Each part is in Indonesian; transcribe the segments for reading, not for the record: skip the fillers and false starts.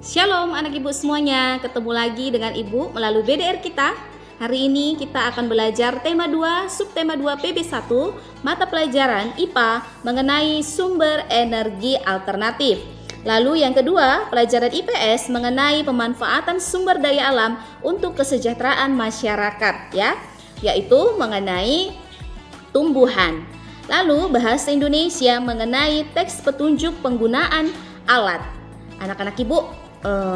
Shalom anak ibu semuanya, ketemu lagi dengan ibu melalui BDR kita. Hari ini kita akan belajar tema 2, subtema 2 PB1, mata pelajaran IPA mengenai sumber energi alternatif. Lalu yang kedua, pelajaran IPS mengenai pemanfaatan sumber daya alam untuk kesejahteraan masyarakat ya, yaitu mengenai tumbuhan. Lalu bahasa Indonesia mengenai teks petunjuk penggunaan alat. Anak-anak ibu,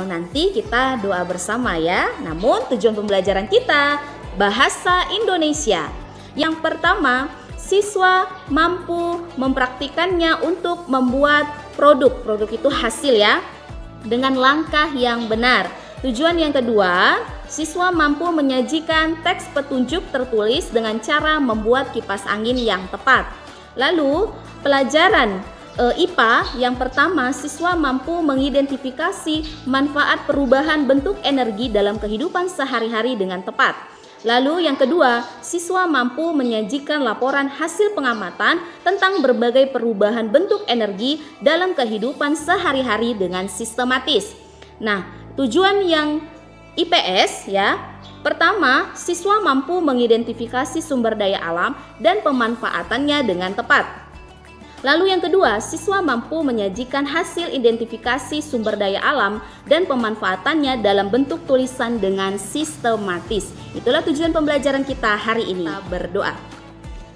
nanti kita doa bersama ya. Namun tujuan pembelajaran kita bahasa Indonesia. Yang pertama, siswa mampu mempraktikannya untuk membuat produk. Produk itu hasil ya, dengan langkah yang benar. Tujuan yang kedua, siswa mampu menyajikan teks petunjuk tertulis dengan cara membuat kipas angin yang tepat. Lalu pelajaran IPA yang pertama, siswa mampu mengidentifikasi manfaat perubahan bentuk energi dalam kehidupan sehari-hari dengan tepat. Lalu yang kedua, siswa mampu menyajikan laporan hasil pengamatan tentang berbagai perubahan bentuk energi dalam kehidupan sehari-hari dengan sistematis. Nah, tujuan yang IPS ya, pertama, siswa mampu mengidentifikasi sumber daya alam dan pemanfaatannya dengan tepat. Lalu yang kedua, siswa mampu menyajikan hasil identifikasi sumber daya alam dan pemanfaatannya dalam bentuk tulisan dengan sistematis. Itulah tujuan pembelajaran kita hari ini. Kita berdoa.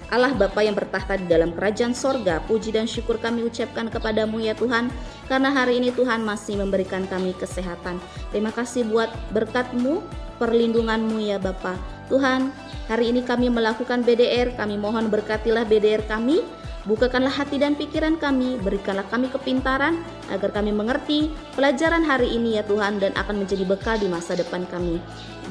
Allah Bapa yang bertahta di dalam kerajaan sorga, puji dan syukur kami ucapkan kepadamu ya Tuhan, karena hari ini Tuhan masih memberikan kami kesehatan. Terima kasih buat berkat-Mu, perlindungan-Mu ya Bapa. Tuhan, hari ini kami melakukan BDR, kami mohon berkatilah BDR kami. Bukakanlah hati dan pikiran kami, berikanlah kami kepintaran agar kami mengerti pelajaran hari ini ya Tuhan, dan akan menjadi bekal di masa depan kami.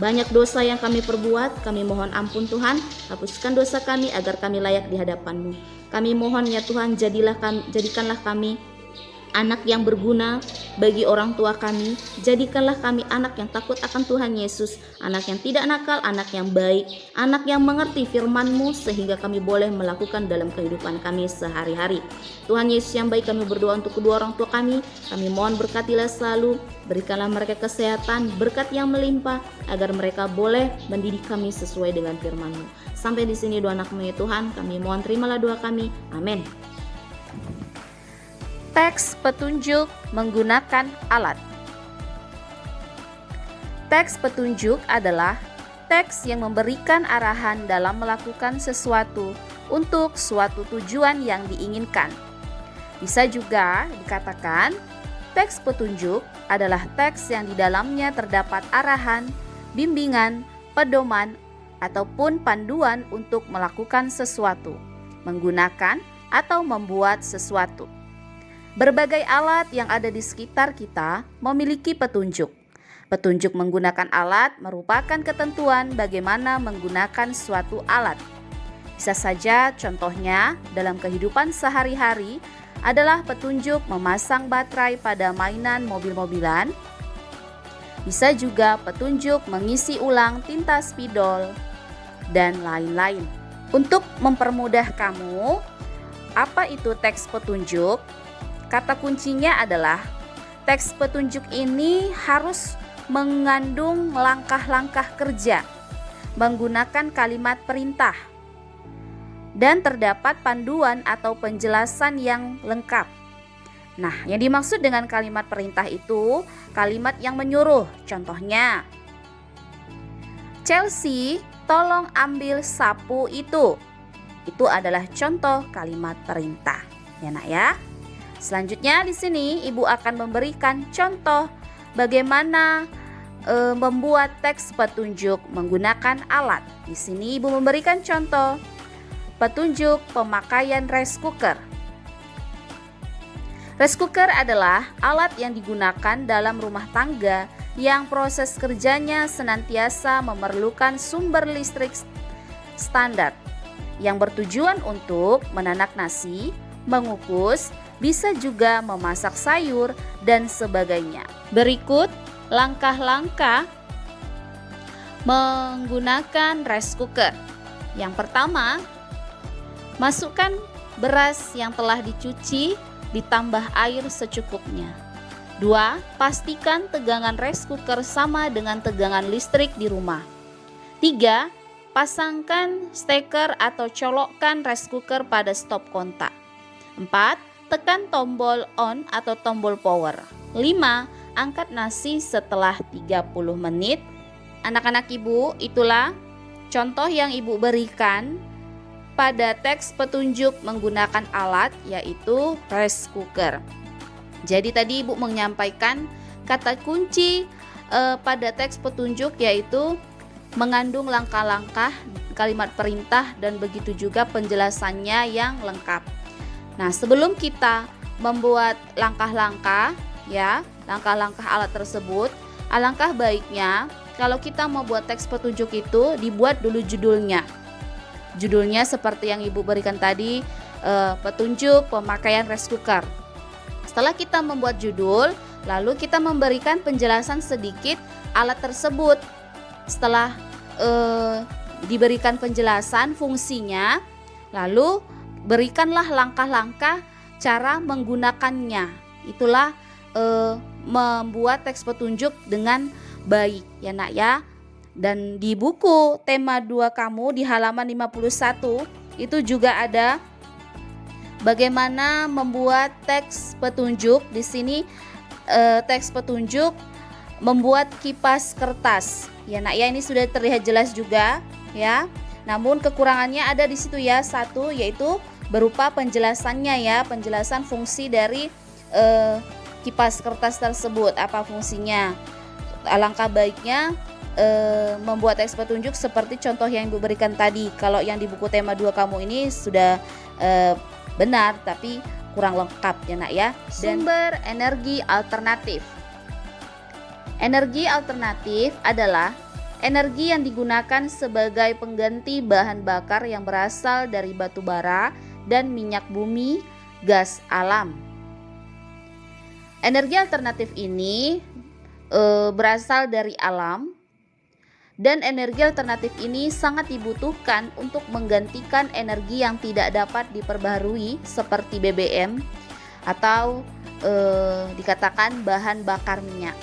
Banyak dosa yang kami perbuat, kami mohon ampun Tuhan, hapuskan dosa kami agar kami layak di hadapan-Mu. Kami mohon ya Tuhan, jadikanlah kami anak yang berguna bagi orang tua kami. Jadikanlah kami anak yang takut akan Tuhan Yesus, anak yang tidak nakal, anak yang baik, anak yang mengerti firman-Mu sehingga kami boleh melakukan dalam kehidupan kami sehari-hari. Tuhan Yesus yang baik, kami berdoa untuk kedua orang tua kami. Kami mohon berkatilah selalu, berikanlah mereka kesehatan, berkat yang melimpah agar mereka boleh mendidik kami sesuai dengan firman-Mu. Sampai di sini doa anak-Mu ya Tuhan, kami mohon terimalah doa kami. Amin. Teks petunjuk menggunakan alat. Teks petunjuk adalah teks yang memberikan arahan dalam melakukan sesuatu untuk suatu tujuan yang diinginkan. Bisa juga dikatakan teks petunjuk adalah teks yang di dalamnya terdapat arahan, bimbingan, pedoman, ataupun panduan untuk melakukan sesuatu, menggunakan atau membuat sesuatu. Berbagai alat yang ada di sekitar kita memiliki petunjuk. Petunjuk menggunakan alat merupakan ketentuan bagaimana menggunakan suatu alat. Bisa saja contohnya dalam kehidupan sehari-hari adalah petunjuk memasang baterai pada mainan mobil-mobilan. Bisa juga petunjuk mengisi ulang tinta spidol dan lain-lain. Untuk mempermudah kamu, apa itu teks petunjuk? Kata kuncinya adalah teks petunjuk ini harus mengandung langkah-langkah kerja, menggunakan kalimat perintah, dan terdapat panduan atau penjelasan yang lengkap. Nah, yang dimaksud dengan kalimat perintah itu kalimat yang menyuruh. Contohnya, Chelsea, tolong ambil sapu itu. Itu adalah contoh kalimat perintah. Ya nak ya. Selanjutnya di sini Ibu akan memberikan contoh bagaimana membuat teks petunjuk menggunakan alat. Di sini Ibu memberikan contoh petunjuk pemakaian rice cooker. Rice cooker adalah alat yang digunakan dalam rumah tangga yang proses kerjanya senantiasa memerlukan sumber listrik standar yang bertujuan untuk menanak nasi, mengukus, bisa juga memasak sayur dan sebagainya. Berikut langkah-langkah menggunakan rice cooker. Yang pertama, masukkan beras yang telah dicuci ditambah air secukupnya. 2. Pastikan tegangan rice cooker sama dengan tegangan listrik di rumah. 3. Pasangkan steker atau colokkan rice cooker pada stop kontak. 4. Tekan tombol on atau tombol power. 5. Angkat nasi setelah 30 menit. Anak-anak ibu, itulah contoh yang ibu berikan pada teks petunjuk menggunakan alat, yaitu rice cooker. Jadi tadi ibu menyampaikan kata kunci pada teks petunjuk, yaitu mengandung langkah-langkah, kalimat perintah, dan begitu juga penjelasannya yang lengkap. Nah, sebelum kita membuat langkah-langkah alat tersebut, alangkah baiknya kalau kita mau buat teks petunjuk itu dibuat dulu judulnya. Judulnya seperti yang ibu berikan tadi, petunjuk pemakaian rice cooker. Setelah kita membuat judul, lalu kita memberikan penjelasan sedikit alat tersebut. Setelah diberikan penjelasan fungsinya, lalu berikanlah langkah-langkah cara menggunakannya. Itulah membuat teks petunjuk dengan baik ya nak ya. Dan di buku tema 2 kamu di halaman 51 itu juga ada bagaimana membuat teks petunjuk. Di sini teks petunjuk membuat kipas kertas. Ya nak ya, ini sudah terlihat jelas juga ya. Namun kekurangannya ada di situ ya. Satu, yaitu berupa penjelasannya ya, penjelasan fungsi dari kipas kertas tersebut, apa fungsinya. Alangkah baiknya membuat teks petunjuk seperti contoh yang ibu berikan tadi. Kalau yang di buku tema 2 kamu ini sudah benar, tapi kurang lengkap ya nak ya. Sumber energi alternatif. Energi alternatif adalah energi yang digunakan sebagai pengganti bahan bakar yang berasal dari batu bara dan minyak bumi, gas alam. Energi alternatif ini berasal dari alam, dan energi alternatif ini sangat dibutuhkan untuk menggantikan energi yang tidak dapat diperbaharui seperti BBM atau dikatakan bahan bakar minyak.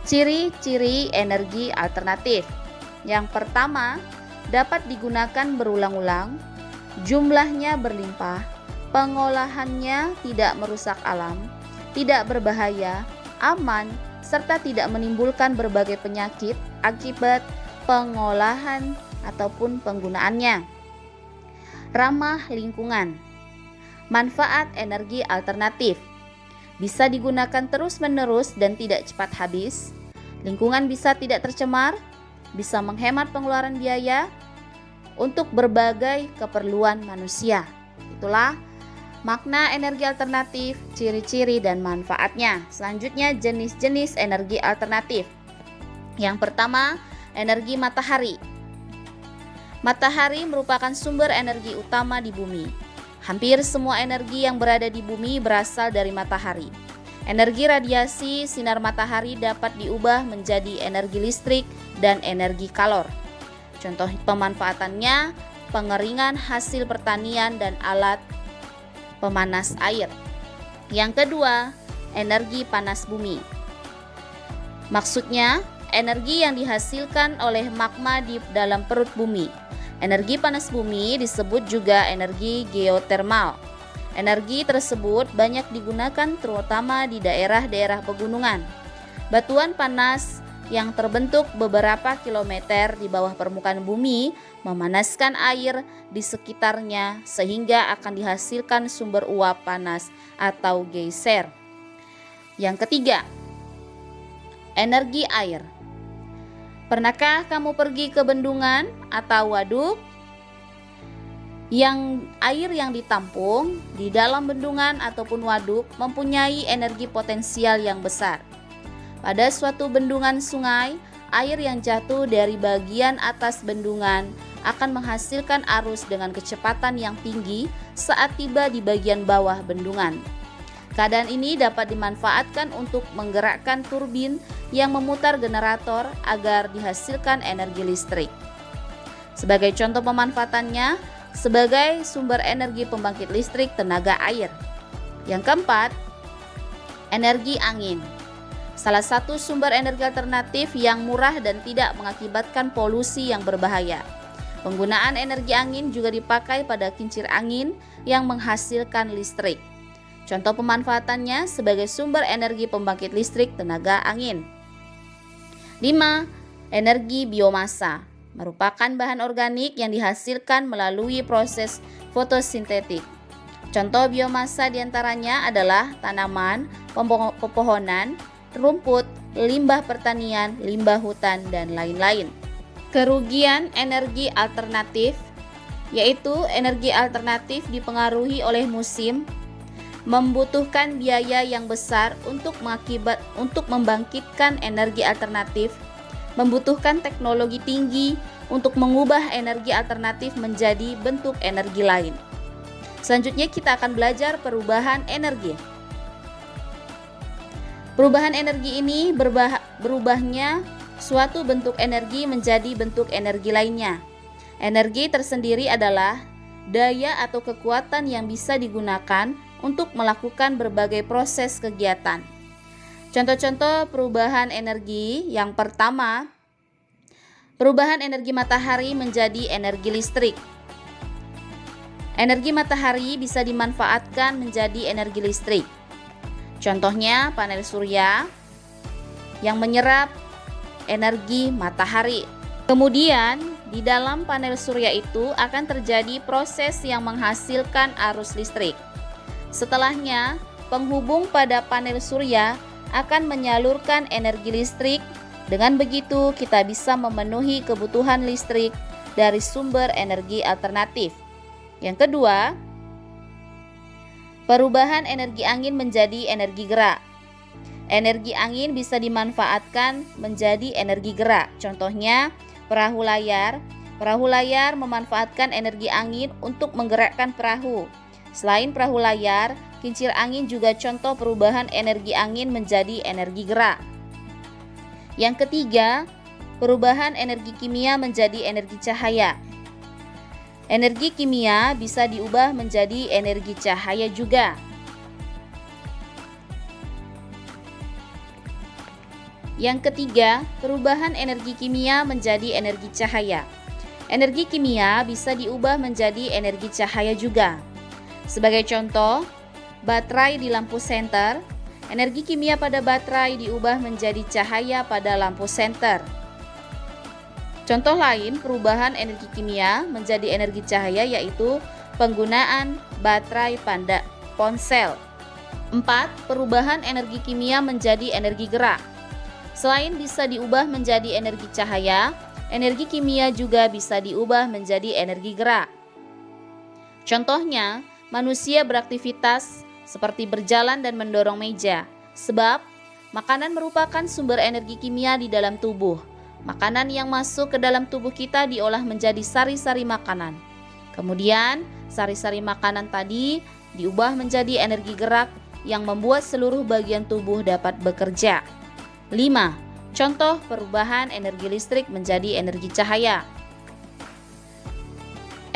Ciri-ciri energi alternatif. Yang pertama, dapat digunakan berulang-ulang, jumlahnya berlimpah, pengolahannya tidak merusak alam, tidak berbahaya, aman, serta tidak menimbulkan berbagai penyakit akibat pengolahan ataupun penggunaannya. Ramah lingkungan. Manfaat energi alternatif. Bisa digunakan terus-menerus dan tidak cepat habis. Lingkungan bisa tidak tercemar, bisa menghemat pengeluaran biaya untuk berbagai keperluan manusia. Itulah makna energi alternatif, ciri-ciri dan manfaatnya. Selanjutnya, jenis-jenis energi alternatif. Yang pertama, energi matahari. Matahari merupakan sumber energi utama di bumi. Hampir semua energi yang berada di bumi berasal dari matahari. Energi radiasi sinar matahari dapat diubah menjadi energi listrik dan energi kalor. Contoh pemanfaatannya, pengeringan hasil pertanian dan alat pemanas air. Yang kedua, energi panas bumi. Maksudnya, energi yang dihasilkan oleh magma di dalam perut bumi. Energi panas bumi disebut juga energi geotermal. Energi tersebut banyak digunakan terutama di daerah-daerah pegunungan. Batuan panas yang terbentuk beberapa kilometer di bawah permukaan bumi memanaskan air di sekitarnya sehingga akan dihasilkan sumber uap panas atau geyser. Yang ketiga, energi air. Pernahkah kamu pergi ke bendungan atau waduk yang air yang ditampung di dalam bendungan ataupun waduk mempunyai energi potensial yang besar? Pada suatu bendungan sungai, air yang jatuh dari bagian atas bendungan akan menghasilkan arus dengan kecepatan yang tinggi saat tiba di bagian bawah bendungan. Keadaan ini dapat dimanfaatkan untuk menggerakkan turbin yang memutar generator agar dihasilkan energi listrik. Sebagai contoh pemanfaatannya, sebagai sumber energi pembangkit listrik tenaga air. Yang keempat, Energi angin. Salah satu sumber energi alternatif yang murah dan tidak mengakibatkan polusi yang berbahaya. Penggunaan energi angin juga dipakai pada kincir angin yang menghasilkan listrik. Contoh pemanfaatannya sebagai sumber energi pembangkit listrik tenaga angin. 5. Energi biomasa merupakan bahan organik yang dihasilkan melalui proses fotosintetik. Contoh biomasa diantaranya adalah tanaman, pepohonan, rumput, limbah pertanian, limbah hutan, dan lain-lain. Kerugian energi alternatif, yaitu energi alternatif dipengaruhi oleh musim, membutuhkan biaya yang besar untuk membangkitkan energi alternatif, membutuhkan teknologi tinggi untuk mengubah energi alternatif menjadi bentuk energi lain. Selanjutnya kita akan belajar perubahan energi. Perubahan energi ini berubahnya suatu bentuk energi menjadi bentuk energi lainnya. Energi tersendiri adalah daya atau kekuatan yang bisa digunakan untuk melakukan berbagai proses kegiatan. Contoh-contoh perubahan energi. Yang pertama, perubahan energi matahari menjadi energi listrik. Energi matahari bisa dimanfaatkan menjadi energi listrik. Contohnya panel surya yang menyerap energi matahari. Kemudian di dalam panel surya itu akan terjadi proses yang menghasilkan arus listrik. Setelahnya, penghubung pada panel surya akan menyalurkan energi listrik. Dengan begitu, kita bisa memenuhi kebutuhan listrik dari sumber energi alternatif. Yang kedua, perubahan energi angin menjadi energi gerak. Energi angin bisa dimanfaatkan menjadi energi gerak. Contohnya, perahu layar. Perahu layar memanfaatkan energi angin untuk menggerakkan perahu. Selain perahu layar, kincir angin juga contoh perubahan energi angin menjadi energi gerak. Yang ketiga, perubahan energi kimia menjadi energi cahaya. Energi kimia bisa diubah menjadi energi cahaya juga. Yang ketiga, perubahan energi kimia menjadi energi cahaya. Energi kimia bisa diubah menjadi energi cahaya juga. Sebagai contoh, baterai di lampu senter, energi kimia pada baterai diubah menjadi cahaya pada lampu senter. Contoh lain perubahan energi kimia menjadi energi cahaya yaitu penggunaan baterai pada ponsel. 4. Perubahan energi kimia menjadi energi gerak. Selain bisa diubah menjadi energi cahaya, energi kimia juga bisa diubah menjadi energi gerak. Contohnya, manusia beraktivitas seperti berjalan dan mendorong meja, sebab makanan merupakan sumber energi kimia di dalam tubuh. Makanan yang masuk ke dalam tubuh kita diolah menjadi sari-sari makanan. Kemudian, sari-sari makanan tadi diubah menjadi energi gerak yang membuat seluruh bagian tubuh dapat bekerja. 5. Contoh perubahan energi listrik menjadi energi cahaya.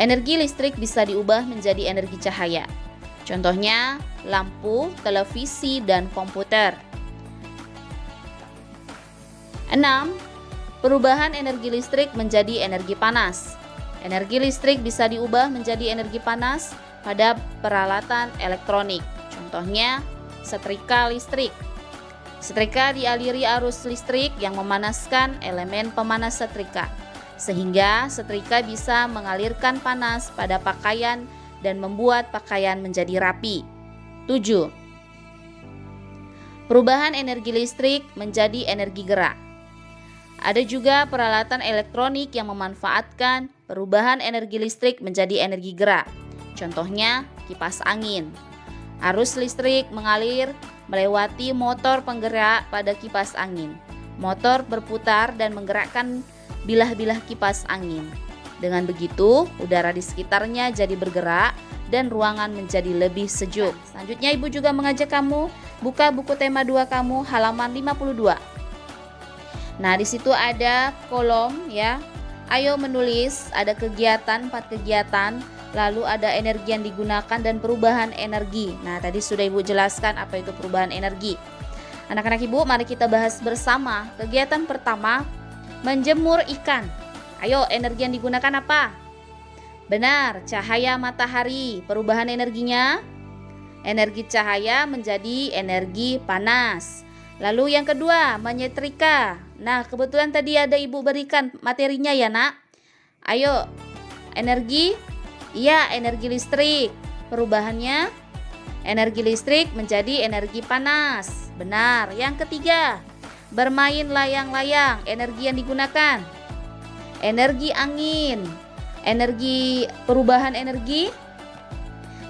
Energi listrik bisa diubah menjadi energi cahaya. Contohnya, lampu, televisi, dan komputer. 6. Perubahan energi listrik menjadi energi panas. Energi listrik bisa diubah menjadi energi panas pada peralatan elektronik. Contohnya, setrika listrik. Setrika dialiri arus listrik yang memanaskan elemen pemanas setrika, sehingga setrika bisa mengalirkan panas pada pakaian dan membuat pakaian menjadi rapi. 7. Perubahan energi listrik menjadi energi gerak. Ada juga peralatan elektronik yang memanfaatkan perubahan energi listrik menjadi energi gerak. Contohnya, kipas angin. Arus listrik mengalir melewati motor penggerak pada kipas angin. Motor berputar dan menggerakkan bilah-bilah kipas angin. Dengan begitu, udara di sekitarnya jadi bergerak dan ruangan menjadi lebih sejuk. Selanjutnya, Ibu juga mengajak kamu buka buku tema 2 kamu halaman 52. Nah, di situ ada kolom ya. Ayo menulis, ada kegiatan, 4 kegiatan. lalu ada energi yang digunakan dan perubahan energi. Nah, tadi sudah Ibu jelaskan apa itu perubahan energi. Anak-anak Ibu, mari kita bahas bersama. Kegiatan pertama, menjemur ikan. Ayo, energi yang digunakan apa? Benar, cahaya matahari. Perubahan energinya, energi cahaya menjadi energi panas. Lalu yang kedua, menyetrika. Nah, kebetulan tadi ada Ibu berikan materinya ya, Nak. Ayo, energi, iya, energi listrik. Perubahannya, energi listrik menjadi energi panas. Benar. Yang ketiga, bermain layang-layang. Energi yang digunakan, energi angin. Energi, perubahan energi,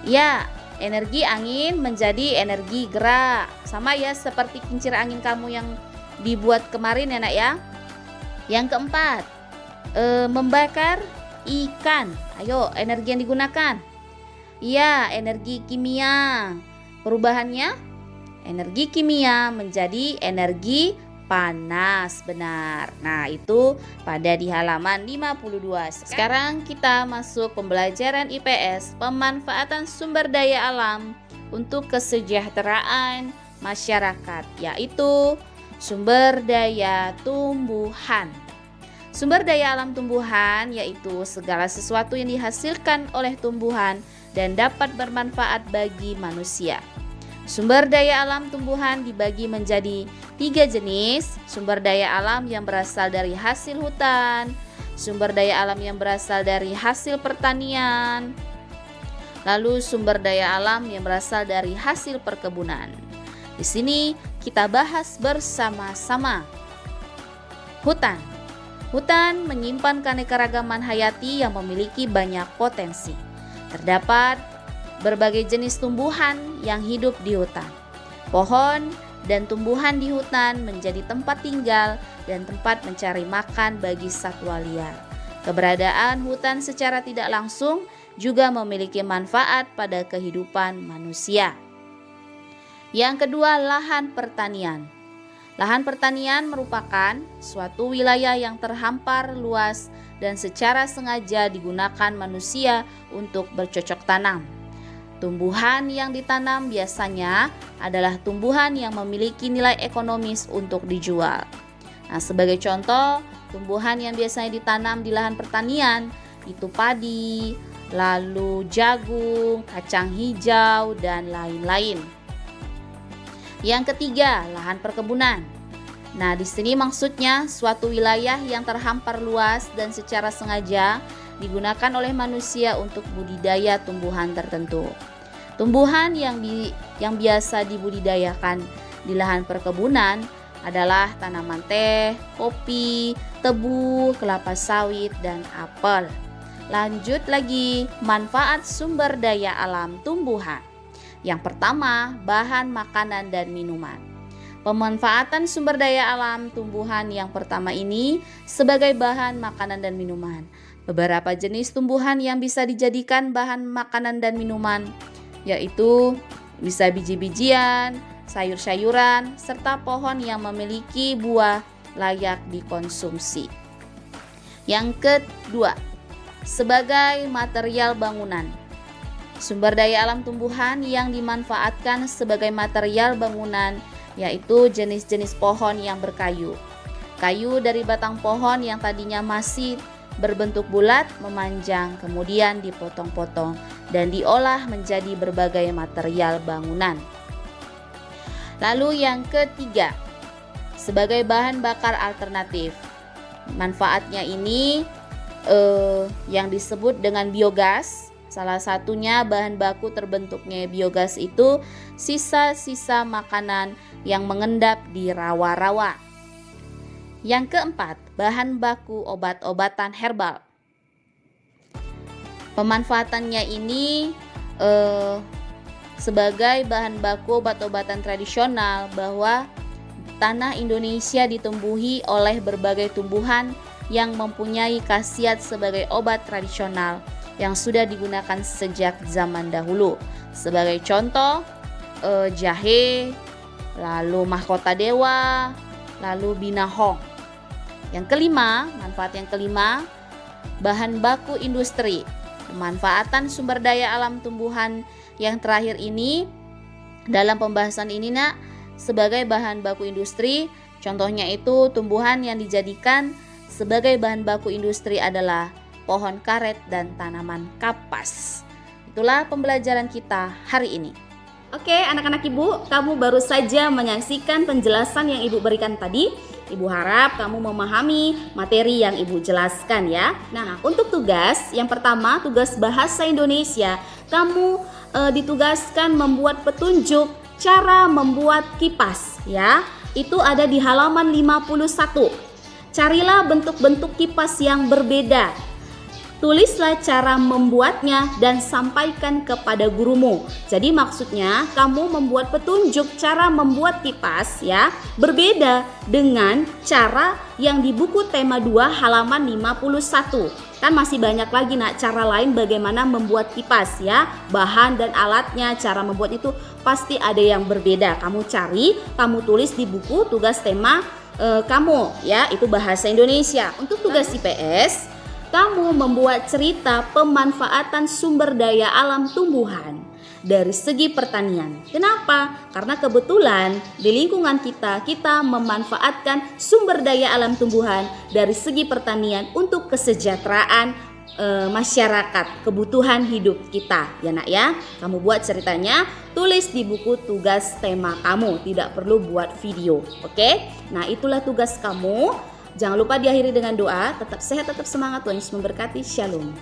ya, energi angin menjadi energi gerak. Sama ya seperti kincir angin kamu yang dibuat kemarin ya, Nak ya. Yang keempat, membakar ikan. Ayo, energi yang digunakan, iya, energi kimia. Perubahannya, energi kimia menjadi energi panas. Benar. Nah, itu pada di halaman 52. Sekarang kita masuk pembelajaran IPS, pemanfaatan sumber daya alam untuk kesejahteraan masyarakat, yaitu sumber daya tumbuhan. Sumber daya alam tumbuhan yaitu segala sesuatu yang dihasilkan oleh tumbuhan dan dapat bermanfaat bagi manusia. Sumber daya alam tumbuhan dibagi menjadi 3 jenis. Sumber daya alam yang berasal dari hasil hutan, sumber daya alam yang berasal dari hasil pertanian, lalu sumber daya alam yang berasal dari hasil perkebunan. Di sini kita bahas bersama-sama. Hutan. Hutan menyimpan keanekaragaman hayati yang memiliki banyak potensi. Terdapat berbagai jenis tumbuhan yang hidup di hutan. Pohon dan tumbuhan di hutan menjadi tempat tinggal dan tempat mencari makan bagi satwa liar. Keberadaan hutan secara tidak langsung juga memiliki manfaat pada kehidupan manusia. Yang kedua, lahan pertanian. Lahan pertanian merupakan suatu wilayah yang terhampar luas dan secara sengaja digunakan manusia untuk bercocok tanam. Tumbuhan yang ditanam biasanya adalah tumbuhan yang memiliki nilai ekonomis untuk dijual. Nah, sebagai contoh, tumbuhan yang biasanya ditanam di lahan pertanian itu padi, lalu jagung, kacang hijau, dan lain-lain. Yang ketiga, lahan perkebunan. Nah, di sini maksudnya suatu wilayah yang terhampar luas dan secara sengaja digunakan oleh manusia untuk budidaya tumbuhan tertentu. Tumbuhan yang biasa dibudidayakan di lahan perkebunan adalah tanaman teh, kopi, tebu, kelapa sawit, dan apel. Lanjut lagi, manfaat sumber daya alam tumbuhan. Yang pertama, bahan makanan dan minuman. Pemanfaatan sumber daya alam tumbuhan yang pertama ini sebagai bahan makanan dan minuman. Beberapa jenis tumbuhan yang bisa dijadikan bahan makanan dan minuman yaitu bisa biji-bijian, sayur-sayuran, serta pohon yang memiliki buah layak dikonsumsi. Yang kedua, sebagai material bangunan. Sumber daya alam tumbuhan yang dimanfaatkan sebagai material bangunan yaitu jenis-jenis pohon yang berkayu. Kayu dari batang pohon yang tadinya masih berbentuk bulat memanjang, kemudian dipotong-potong dan diolah menjadi berbagai material bangunan. Lalu yang ketiga, sebagai bahan bakar alternatif. Manfaatnya ini yang disebut dengan biogas. Salah satunya bahan baku terbentuknya biogas itu sisa-sisa makanan yang mengendap di rawa-rawa. Yang keempat, bahan baku obat-obatan herbal. Pemanfaatannya ini sebagai bahan baku obat-obatan tradisional, bahwa tanah Indonesia ditumbuhi oleh berbagai tumbuhan yang mempunyai khasiat sebagai obat tradisional yang sudah digunakan sejak zaman dahulu. Sebagai contoh, jahe, lalu mahkota dewa, lalu binahong. Yang kelima, manfaat yang kelima, bahan baku industri. pemanfaatan sumber daya alam tumbuhan yang terakhir ini dalam pembahasan ini nak sebagai bahan baku industri. Contohnya itu tumbuhan yang dijadikan sebagai bahan baku industri adalah pohon karet dan tanaman kapas. Itulah pembelajaran kita hari ini. Oke, anak-anak Ibu, kamu baru saja menyaksikan penjelasan yang Ibu berikan tadi. Ibu harap kamu memahami materi yang Ibu jelaskan ya. Nah, untuk tugas, yang pertama tugas bahasa Indonesia, kamu ditugaskan membuat petunjuk cara membuat kipas ya. Itu ada di halaman 51. Carilah bentuk-bentuk kipas yang berbeda. Tulislah cara membuatnya dan sampaikan kepada gurumu. Jadi maksudnya kamu membuat petunjuk cara membuat kipas ya, berbeda dengan cara yang di buku tema 2 halaman 51. Kan masih banyak lagi nak cara lain bagaimana membuat kipas ya. Bahan dan alatnya, cara membuat itu pasti ada yang berbeda. Kamu cari, kamu tulis di buku tugas tema kamu ya, itu bahasa Indonesia. Untuk tugas IPS, kamu membuat cerita pemanfaatan sumber daya alam tumbuhan dari segi pertanian. Kenapa? Karena kebetulan di lingkungan kita memanfaatkan sumber daya alam tumbuhan dari segi pertanian untuk kesejahteraan masyarakat, kebutuhan hidup kita ya nak ya. Kamu buat ceritanya, tulis di buku tugas tema kamu, tidak perlu buat video. Oke? Nah, itulah tugas kamu. Jangan lupa diakhiri dengan doa, tetap sehat, tetap semangat, Tuhan Yesus memberkati. Shalom.